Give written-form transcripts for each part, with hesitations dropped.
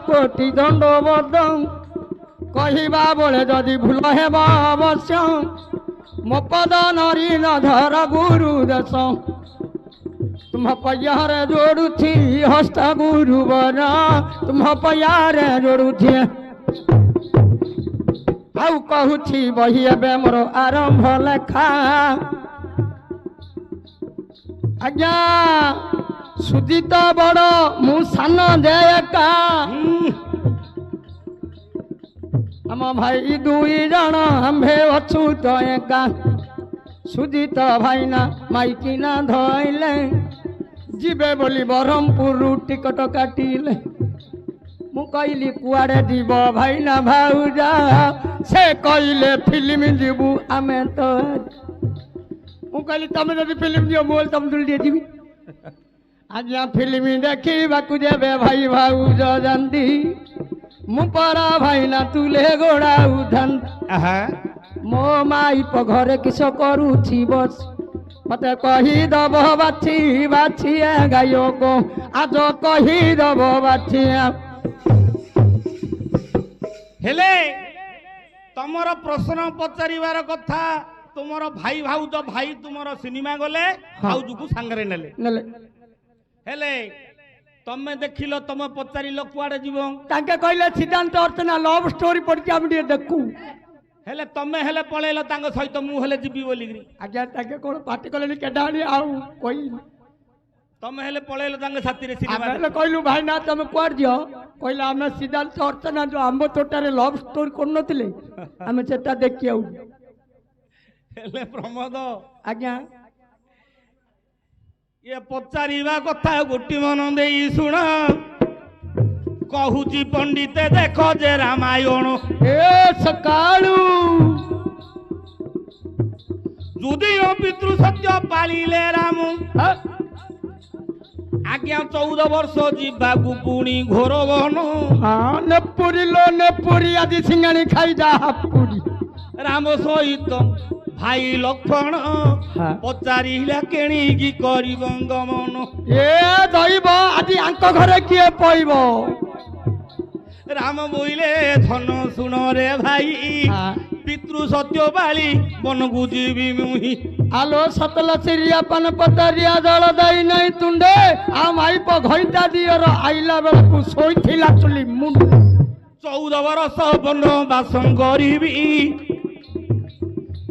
कोटि दंडवत कहवा बेले जदि भूल हेब अवश्य मो पद नरी धर गुरु देश तुम पैयारे जोड़ुथी हस्त गुरुवर तुम पैयारे जोड़ुथी आउ कहूची बही एबे मोर आरंभ लेखा आज्ञा सुदित बड़ मु सान दे एका आम भाई दुई जन आम्भे अछु तो एका सुदित भाईना माइकिना धइले जीवे बोली बरहमपुर टिकट काटिले मु कहली कुआड़े जीव भाईना भाउजा से कहले फिल्म जीवु आमे तो मु कहली तमे जदि फिल्म दियो मोल तम दुल दिए जीवी आज्ञा फिल्म देखा जेबे भाई भाउज जानती मु परा भाईना तुले गोड़ा उधन मो माई घरे किस करुछि बस मते कही दब बाछी बाछी गायो को आज कही दब बाछी हेले तमर प्रश्न पचारिवार कथा तुमर भाई भाउज भाई तुमर सिनेमा गले भाउज को सांगरे नेले हेले तमे देखिलो तमे पचारिलो कुआडे जीवो ताके कहले सिद्धांत अर्चना लव स्टोरी पढ़के हम ଟିକେ देखू हेले तमे हेले पळेलो तांग सहित मु हेले जीबी बोलिग्री आज्ञा ताके कोन पार्टी कलेनी केडाणी आउ कोई तमे हेले पळेलो तांग साथी रे सिनेमा हेले कहलु भाई ना तमे कुआड दियो कहला हम सिद्धांत अर्चना जो आंबो तोटारे लव स्टोरी कोन नथिले हम सेटा देखि आउ हेले प्रमोद आज्ञा ये पचारिबा कथा गोटी मन देई सुन कहूची पंडिते देखो जे रामायण ए सकाळू जुदियो पितृ सत्य पालिले राम आज्ञा 14 वर्ष जीवाकू पुणी घोर बन हाँ नेपुरी लो नेपुरी आदि सिंगाणी खाई जा हापुरी राम सहित भाई लक्ष्मण पचारिला केणिकी करिब गमन ए दैव आदि आंक घरे किए पइब राम बोइले धन सुन रे भाई पितृ सत्य बाली बन को जीवी मुही आलो सतल सिरिया पन पतरिया जल दई नहीं तुंडे आ माई प घइता दियर आइला बेला को सोइथिला चली मुंड 14 वर्ष बन बासन करिबी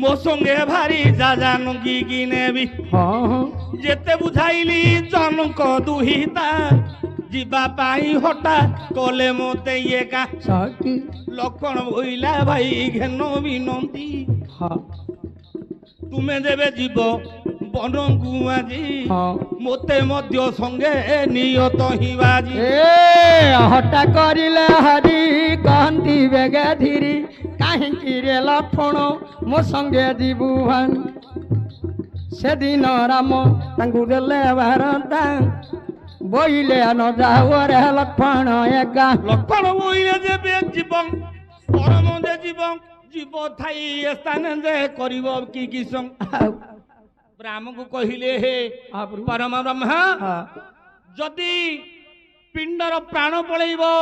मो संगे भारी जाजा नुगी गिनेबी जेते बुझाइली जनक दुहिता जीवा पाई हटा कले मोते ये का लक्षण बोइला भाई घेनो विनंती तुमे देबे जीव बन गुआजी मोते मध्य संगे नियत हिबाजी ए हटा करिले हरि कहंती बेगे धीरी काहिंकी रे लक्षण मो संगे जीवुहान से दिन राम तांगु देले भारता बोइले न जाओ रे लक्षण एगा लक्षण बोइले जे बे जीवन परम दे जीवन जीव थाई स्थान जे करिवो की किसं राम को कहिले हे परम ब्रह्मा जदि पिंडर प्राण पळेइबो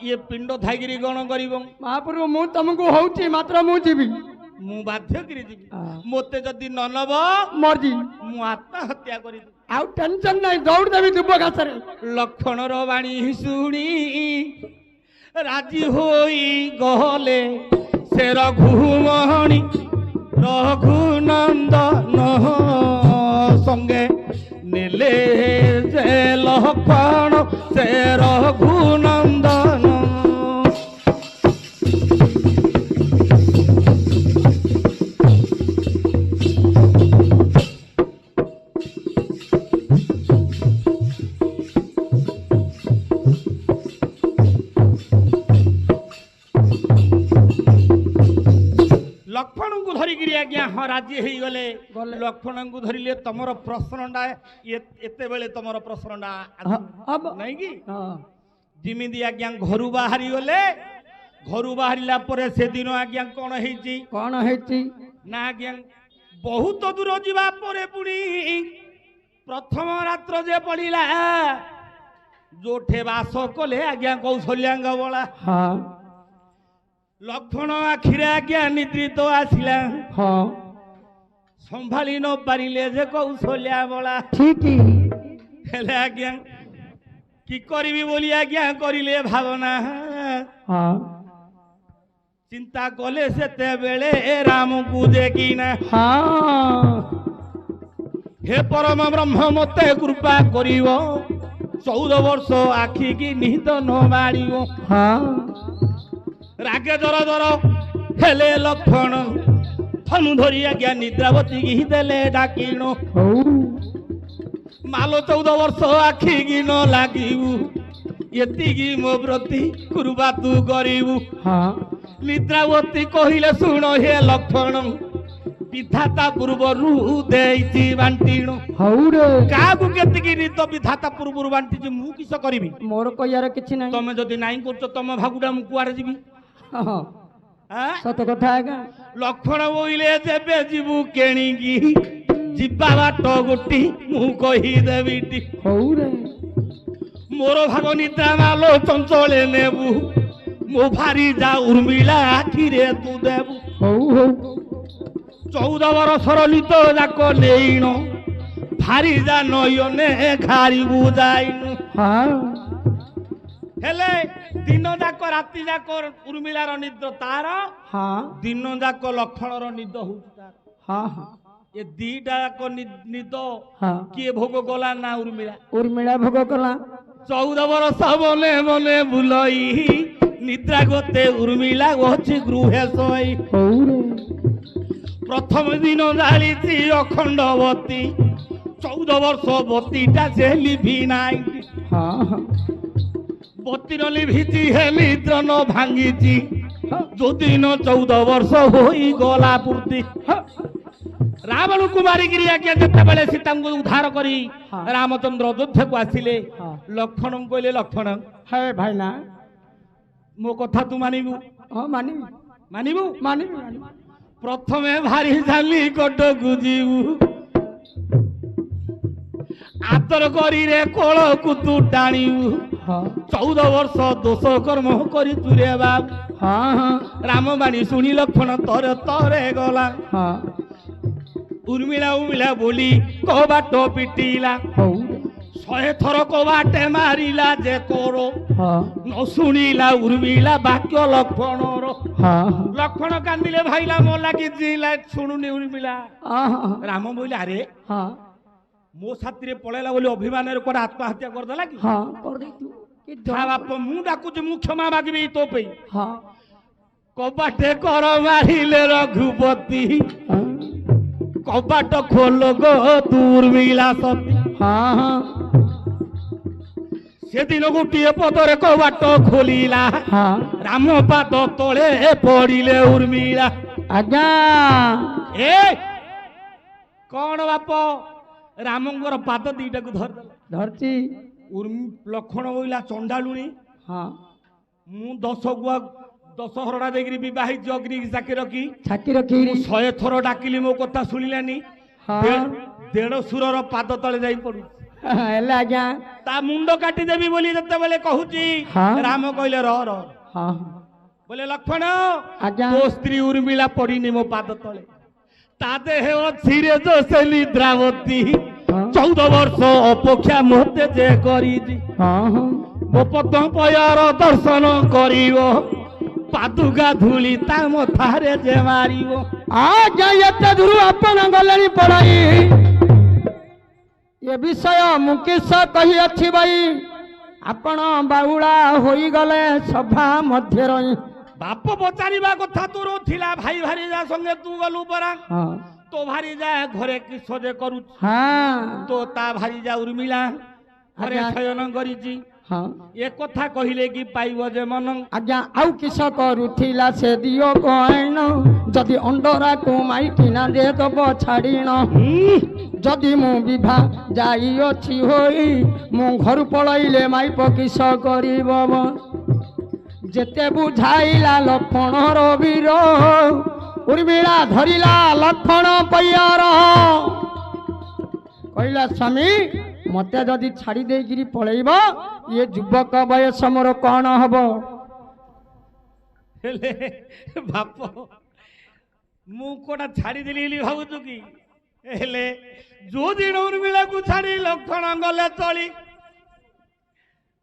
ये पिंड थाइगिरी गण करिवो महाप्रभु मु तुमको होउची मात्र मु जीवी मु बाध्य करी जीवी मोते जदि न नब मरजी मु आत्महत्या करी आउ टेंशन नहीं दौड़ देवी दुब घासरे लक्षण रो वाणी सुनी राजी होई गहले से रघुमणि रघुनंदन संगे नेले जे लक्षण से रघुनंदन लक्ष्मण को धरिकी आज्ञा हाँ राजी हो गले लक्ष्मण को धरले तुमर प्रश्नटा एते बेले तुमर प्रश्नटा नहीं कि जिमिदी आज्ञा घर बाहरी गले घर बाहरिला परे से दिन आज्ञा कौन है ना आज्ञा बहुत दूर जावा परे पुणी प्रथम रात्र जे पड़िला जोठे बास कले आज्ञा कौशल्याङ्ग बला हाँ लक्ष्मण आखिरे आज्ञा निद्रित आसिला हाँ संभाली न पारिले जे कौशल्या बला ठीक हेले आज्ञा कि करिबी बोली आज्ञा करिले भावना हाँ चिंता कले सेते बेले राम को देखिना हाँ हे परम ब्रह्म मते कृपा करिवो 14 वर्ष आखि की निहित न मारिवो हाँ रागे दर दर हेले लक्षण थनु धरी आज्ञा निद्रावती की देले डाकिनो मालो 14 वर्ष आखि की न लागिबू एतिकी मो प्रति कृपा तू करिबू हाँ निद्रावती कहिले सुन हे लक्षण विधाता पूर्वरु देइछि बांटिनो हौरे कागु केतिकी नित विधाता पूर्वरु बांटिछि मु किस करिबी मोर कहियार किछि नै तमे जदि नाइ करछ तम भागुडा मु कुआरे जिबी हाँ आ सत कथा आगा लक्षण बोइले जेबे जिबु केणीकी जिबा बाट गोटी मु कहि देबिटी हौरे मोर भाग निद्रा मालो चंचले नेबु मो भारी जा उर्मिला आखिरे तू देबु हौ हौ 14 वर्षर नित जाक नेइन भारी जा नयने घारी बुझाइनु हाँ हेले दिन जाक राति जाक उर्मिलार निद्र तार हाँ दिन जाक लक्षणर निद होउछ तार हाँ हाँ ए दीटा जाक निद हाँ किए भोग गला ना उर्मिला उर्मिला भोग कला 14 वर्ष मने मने बुलई निद्रा गते उर्मिला अछि गृहे सोई हौरे प्रथम दिन जालिछि अखंडवती 14 वर्ष बतीटा से लिभि नाई हाँ हाँ बती न लिभिछि हे निद्र न भांगिछि जो दिन 14 वर्ष होई गला पूर्ति रावण कुमारी गिरिया के जते बेले सीता को उद्धार करी रामचंद्र अयोध्या को आसिले लक्ष्मण कहले लक्ष्मण है भाई ना मो कथा तू मानिबू हाँ मानिबी मानिबू मानिबी प्रथमे भारी जाली कट गुजिबू आदर करी रे कोल कुतु टाणीबू हाँ 14 वर्ष दोष कर्म करी तुरे बाबू हाँ हाँ रामबाणी शुणी लक्ष्मण तरे तरे गला हाँ उर्मिला उर्मिला बोली कबाट पिटिला हौरे 100 थर कबाटे मारिला जे तोरो हाँ न शुणिला उर्मिला वाक्य लक्ष्मणर हाँ लक्ष्मण कांदिले भाईला मो लागी जिला शुणुनी उर्मिला हाँ राम बोले अरे हाँ मो साथी पळेला बोली अभिमान कोड आत्महत्या करदेला कि हाँ कर दे तू कि बाप मु डाकुच मु क्षमा मागबी तो पे हाँ कबाटे कर मारिले रघुपति हाँ कबाट खोल गो उर्मिला सती हाँ हाँ से दिन गोटे पदरे कबाट खोलिला हाँ राम पाद तले पड़िले उर्मिला आज्ञा ए कौन बाप रामंगर पाद दीटा को धरदेला धरती लक्षण बोला चंडालुणी हाँ मु 10 गुआ 10 हरड़ा देकरी विवाहित अग्नि साकी रखी छाकी रखी 100 थर डाकिली मो कथा शुणिलानी हाँ 1.5 सुरर पाद तले जाई पड़ू हेले आज्ञा ता मुंड काटी देबी बोली जते बेले कहूची हाँ। राम कहले रह हाँ बोले लक्ष्मण आज्ञा तो स्त्री उर्मिला पड़ीनी मो पाद तले ता देह अछि रे जो से निद्रावती हाँ 14 वर्ष अपेक्षा मते जे करी हाँ हाँ मो पद्म पयार दर्शन करिवो पादुका धूली ता मथारे जे मारिवो आज्ञा एते दूर अपन गलनी पड़ाई ये विषय मुकेश कही अच्छी भाई आपण बाउला होई गले सभा मध्य रही बाप पचारिबा कथा तोर थिला भाई भारी जा संगे तू गलु परा हाँ तो भारी जा घरे कि सजे करू हाँ तो ता भारी जा उर्मिला घरे आज्ञा। शयन करिछि हाँ ए कथा कहिले कि पाइबो जे मन आज्ञा आउ किस करुथिला से दियो कहन जदि अंडरा को माइकिना दे दब छाड़ीन जदि मु विभा जाई अछि होई मु घर पळाइले माइप किस करिब जेते बुझाइला लक्ष्मणर वीर उर्मिला धरिला लक्ष्मण पैयार कहला स्वामी मते जदि छाड़ी देगिरी पळेइब ये युवक बयस मोर कौन हब हेले बाप मु कोटा छाड़ी देली भाबुछु कि हेले जो दिन उर्मिला को छाड़ी लक्षण गले चली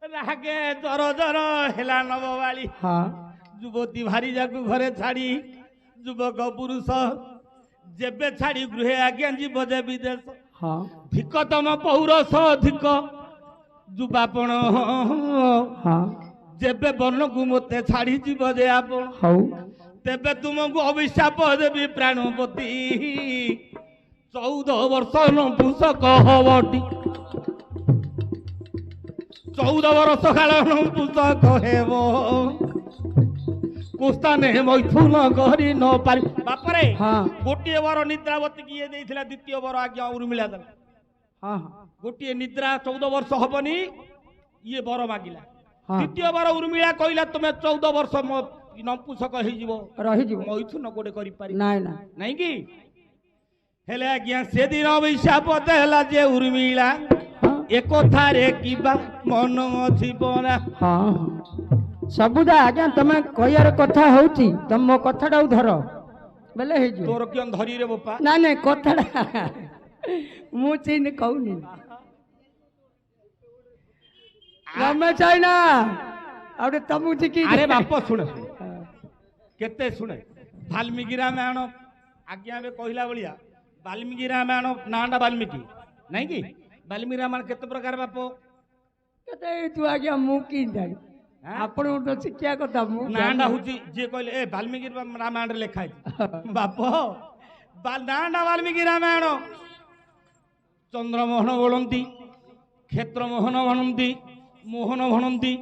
रागे जर जर हेला नबवाली हाँ युवती भारी जाकू घरे छाड़ी युवक पुरुष जेबे छाड़ी गृहे आज्ञा जीव जे विदेश हाँ धिकतम पौरस अधिक जुबापण हाँ जेबे बन को मते छाड़ी जीव जे आपण हौ तेबे तुमको अभिशाप देवी प्राणपति 14 वर्ष नपुंसक हबटी 14 वर्ष काल नपुंसक हेब कुस्ताने मैथुन करी न पारि बापरे हाँ गोटे बर निद्रावती किए देइथिला द्वितीय बर आज्ञा उर्मिला दल हाँ गोटे निद्रा 14 वर्ष हबनी ये बर मागिला हाँ द्वितीय बर उर्मिला कहला तुमे 14 वर्ष नपुंसक हो रही मैथुन गोटे करी पारि नाई ना नहीं कि हेले आज्ञा से दिन अभिशाप देला जे उर्मिला एक थारे किबा मन अछि बना हाँ हाँ सबुदा आज्ञा तमे कहियार कथा होउची तम मो कथाटा धर बेले हे जो तोर कियन धरी रे बापा ना ने कथाटा मु चिन कहूनी रमे चाइना आउटे तमु चिकी अरे बाप सुन केते सुने वाल्मीकि रामायण आज्ञा बे कहला बलिया वाल्मीकि रामायण नांडा वाल्मीकि नहीं कि वाल्मीकि रामायण केते प्रकार बाप केते तू आज्ञा मु की जानी आपण तो शिक्षा कथा मु नांडा हुची जे कहले ए वाल्मीकि रामायण रे लेखा है बाप नांडा वाल्मीकि रामायण चंद्रमोहन बोलंती क्षेत्रमोहन भणंती मोहन भणंती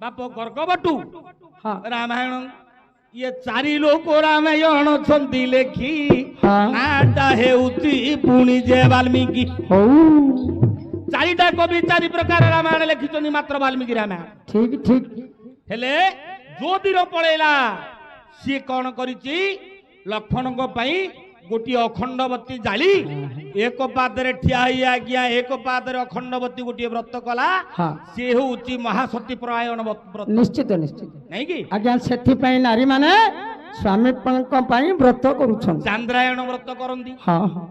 बाप गर्गबटू हाँ रामायण ये चारि लोक रामायण छंदी लेखी हाँ नाटा हेउची पुणी जे वाल्मीकि हो चारिटा कवि चारि प्रकार रामायण लेखिछनी मात्र वाल्मीकि रामायण ठीक ठीक हेले जो दिन पळेला सी कौन करिछि लक्ष्मण को पई गोटी अखंडवती जाली एक पादरे ठिया होई आज्ञा एक पादरे अखंडवती गोटी व्रत कला हाँ से होउची महासती परायण व्रत निश्चित निश्चित नहीं कि आज्ञा सेथि पई नारी माने स्वामी पई व्रत करूछन चांद्रायण व्रत करंदी हाँ हाँ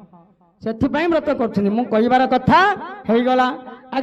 सेथि पई व्रत करछन मु कहिबार कथा हेई गला।